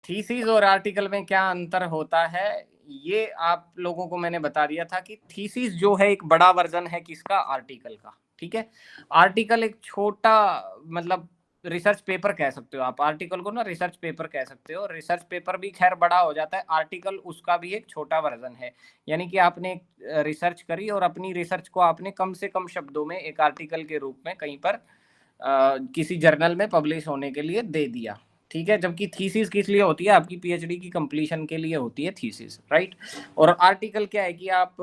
Thesis और article में क्या अंतर होता है, ये आप लोगों को मैंने बता दिया था कि थीसिस जो है एक बड़ा वर्जन है किसका, आर्टिकल का। ठीक है, आर्टिकल एक छोटा, मतलब रिसर्च पेपर कह सकते हो आप, आर्टिकल को ना रिसर्च पेपर कह सकते हो। रिसर्च पेपर भी खैर बड़ा हो जाता है, आर्टिकल उसका भी एक छोटा वर्जन है। यानी कि आपने रिसर्च करी और अपनी रिसर्च को आपने कम से कम शब्दों में एक आर्टिकल के रूप में कहीं पर किसी जर्नल में पब्लिश होने के लिए दे दिया। ठीक है, जबकि थीसिस किस लिए होती है, आपकी पीएचडी की कंप्लीशन के लिए होती है थीसिस, राइट। और आर्टिकल क्या है कि आप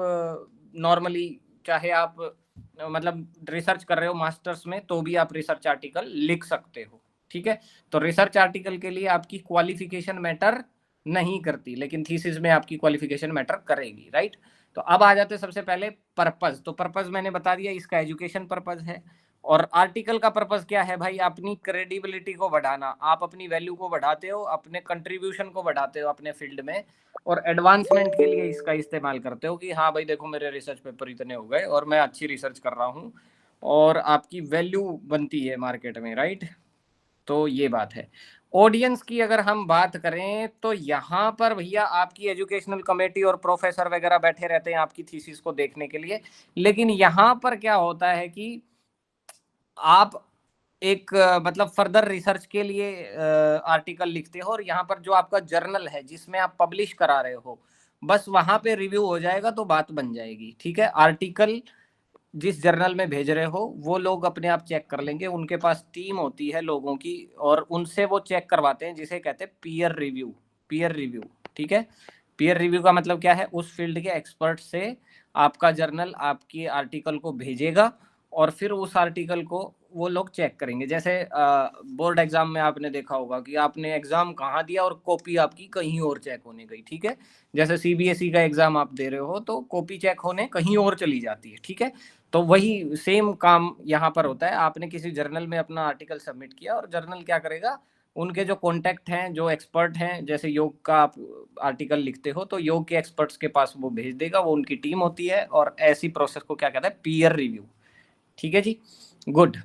नॉर्मली चाहे आप मतलब रिसर्च कर रहे हो मास्टर्स में, तो भी आप रिसर्च आर्टिकल लिख सकते हो। ठीक है, तो रिसर्च आर्टिकल के लिए आपकी क्वालिफिकेशन मैटर नहीं करती, लेकिन थीसिस में आपकी क्वालिफिकेशन मैटर करेगी, राइट। तो अब आ जाते सबसे पहले पर्पस। तो पर्पस मैंने बता दिया, इसका एजुकेशन पर्पस है। और आर्टिकल का पर्पस क्या है भाई, अपनी क्रेडिबिलिटी को बढ़ाना, आप अपनी वैल्यू को बढ़ाते हो, अपने कंट्रीब्यूशन को बढ़ाते हो अपने फील्ड में, और एडवांसमेंट के लिए इसका इस्तेमाल करते हो कि हाँ भाई देखो मेरे रिसर्च पेपर इतने हो गए और मैं अच्छी रिसर्च कर रहा हूँ, और आपकी वैल्यू बनती है मार्केट में, राइट। तो ये बात है। ऑडियंस की अगर हम बात करें तो यहाँ पर भैया आपकी एजुकेशनल कमेटी और प्रोफेसर वगैरह बैठे रहते हैं आपकी थीसिस को देखने के लिए। लेकिन यहाँ पर क्या होता है कि आप एक मतलब फर्दर रिसर्च के लिए आर्टिकल लिखते हो, और यहाँ पर जो आपका जर्नल है जिसमें आप पब्लिश करा रहे हो, बस वहां पे रिव्यू हो जाएगा तो बात बन जाएगी। ठीक है, आर्टिकल जिस जर्नल में भेज रहे हो वो लोग अपने आप चेक कर लेंगे, उनके पास टीम होती है लोगों की, और उनसे वो चेक करवाते हैं, जिसे कहते हैं पीयर रिव्यू। पीयर रिव्यू, ठीक है। पीयर रिव्यू का मतलब क्या है, उस फील्ड के एक्सपर्ट से आपका जर्नल आपकी आर्टिकल को भेजेगा, और फिर उस आर्टिकल को वो लोग चेक करेंगे। जैसे बोर्ड एग्जाम में आपने देखा होगा कि आपने एग्जाम कहाँ दिया और कॉपी आपकी कहीं और चेक होने गई। ठीक है, जैसे सीबीएसई का एग्जाम आप दे रहे हो तो कॉपी चेक होने कहीं और चली जाती है। ठीक है, तो वही सेम काम यहाँ पर होता है। आपने किसी जर्नल में अपना आर्टिकल सबमिट किया, और जर्नल क्या करेगा, उनके जो कॉन्टैक्ट हैं, जो एक्सपर्ट हैं, जैसे योग का आप आर्टिकल लिखते हो तो योग के एक्सपर्ट्स के पास वो भेज देगा, वो उनकी टीम होती है, और ऐसी प्रोसेस को क्या कहता है, पीयर रिव्यू। ठीक है जी, गुड।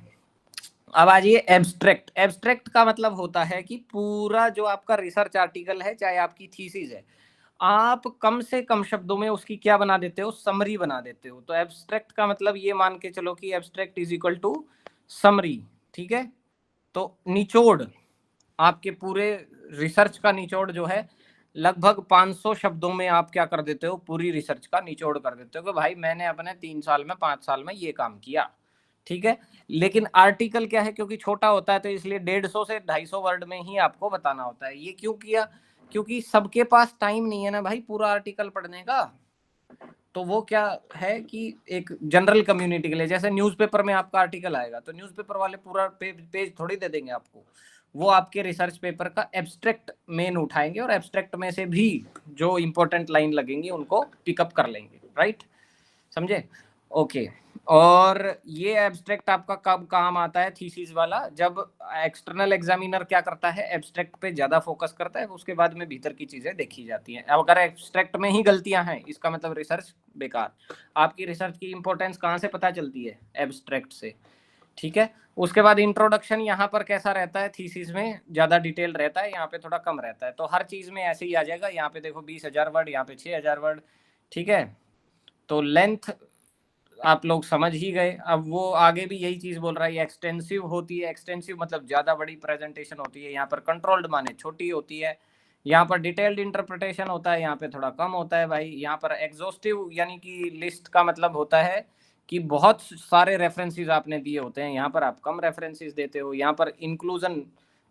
अब आ जाइए एब्स्ट्रैक्ट। एब्स्ट्रैक्ट का मतलब होता है कि पूरा जो आपका रिसर्च आर्टिकल है, चाहे आपकी थीसिस है, आप कम से कम शब्दों में उसकी क्या बना देते हो, समरी बना देते हो। तो एब्स्ट्रैक्ट का मतलब ये मान के चलो कि abstract is equal to summary. ठीक है, तो निचोड़, आपके पूरे रिसर्च का निचोड़ जो है, लगभग 500 शब्दों में आप क्या कर देते हो, पूरी रिसर्च का निचोड़ कर देते हो कि भाई मैंने अपने 3 साल में 5 साल में ये काम किया। ठीक है, लेकिन आर्टिकल क्या है, क्योंकि छोटा होता है तो इसलिए 150 से 250 वर्ड में ही आपको बताना होता है। ये क्यों किया, क्योंकि सबके पास टाइम नहीं है ना भाई पूरा आर्टिकल पढ़ने का। तो वो क्या है कि एक जनरल कम्युनिटी के लिए, जैसे न्यूज़पेपर में आपका आर्टिकल आएगा तो न्यूज़पेपर वाले पूरा पेज थोड़ी दे देंगे आपको, वो आपके रिसर्च पेपर का एब्स्ट्रैक्ट मेन उठाएंगे, और एब्स्ट्रैक्ट में से भी जो इंपॉर्टेंट लाइन लगेंगी उनको पिकअप कर लेंगे, राइट, समझे। ओके, और ये एब्स्ट्रैक्ट आपका कब काम आता है थीसिस वाला, जब एक्सटर्नल एग्जामिनर क्या करता है, एब्स्ट्रैक्ट पे ज्यादा फोकस करता है, उसके बाद में भीतर की चीजें देखी जाती हैं। अब अगर एब्स्ट्रैक्ट में ही गलतियां हैं, इसका मतलब रिसर्च बेकार। आपकी रिसर्च की इंपॉर्टेंस कहाँ से पता चलती है, एब्स्ट्रैक्ट से। ठीक है, उसके बाद इंट्रोडक्शन यहाँ पर कैसा रहता है, थीसिस में ज्यादा डिटेल रहता है, यहाँ पे थोड़ा कम रहता है। तो हर चीज में ऐसे ही आ जाएगा, यहाँ पे देखो 20,000 वर्ड, यहाँ पे 6,000 वर्ड। ठीक है, तो लेंथ आप लोग समझ ही गए। अब वो आगे भी यही चीज बोल रहा है, एक्सटेंसिव होती है। एक्सटेंसिव मतलब ज्यादा बड़ी प्रेजेंटेशन होती है, यहाँ पर कंट्रोल्ड माने छोटी होती है, यहाँ पर डिटेल्ड इंटरप्रिटेशन होता है, यहाँ पे थोड़ा कम होता है भाई। यहाँ पर एग्जॉस्टिव यानी कि लिस्ट का मतलब होता है कि बहुत सारे रेफरेंसेस आपने दिए होते हैं, यहाँ पर आप कम रेफरेंसेस देते हो। यहाँ पर इंक्लूजन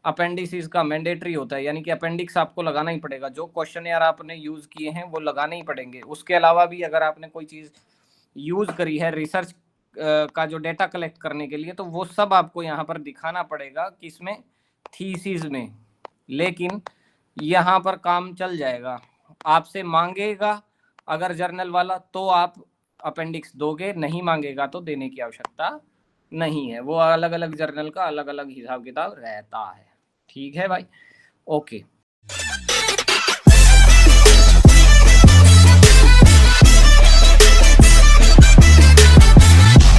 अपेंडिसेस का मैंडेटरी होता है, यानी कि अपेंडिक्स आपको लगाना ही पड़ेगा, जो क्वेश्चन यार आपने यूज किए हैं वो लगाने ही पड़ेंगे। उसके अलावा भी अगर आपने कोई चीज यूज करी है रिसर्च का जो डेटा कलेक्ट करने के लिए, तो वो सब आपको यहाँ पर दिखाना पड़ेगा, किसमें, थीसिस में। लेकिन यहाँ पर काम चल जाएगा, आपसे मांगेगा अगर जर्नल वाला तो आप अपेंडिक्स दोगे, नहीं मांगेगा तो देने की आवश्यकता नहीं है। वो अलग अलग जर्नल का अलग अलग हिसाब किताब रहता है। ठीक है भाई, ओके।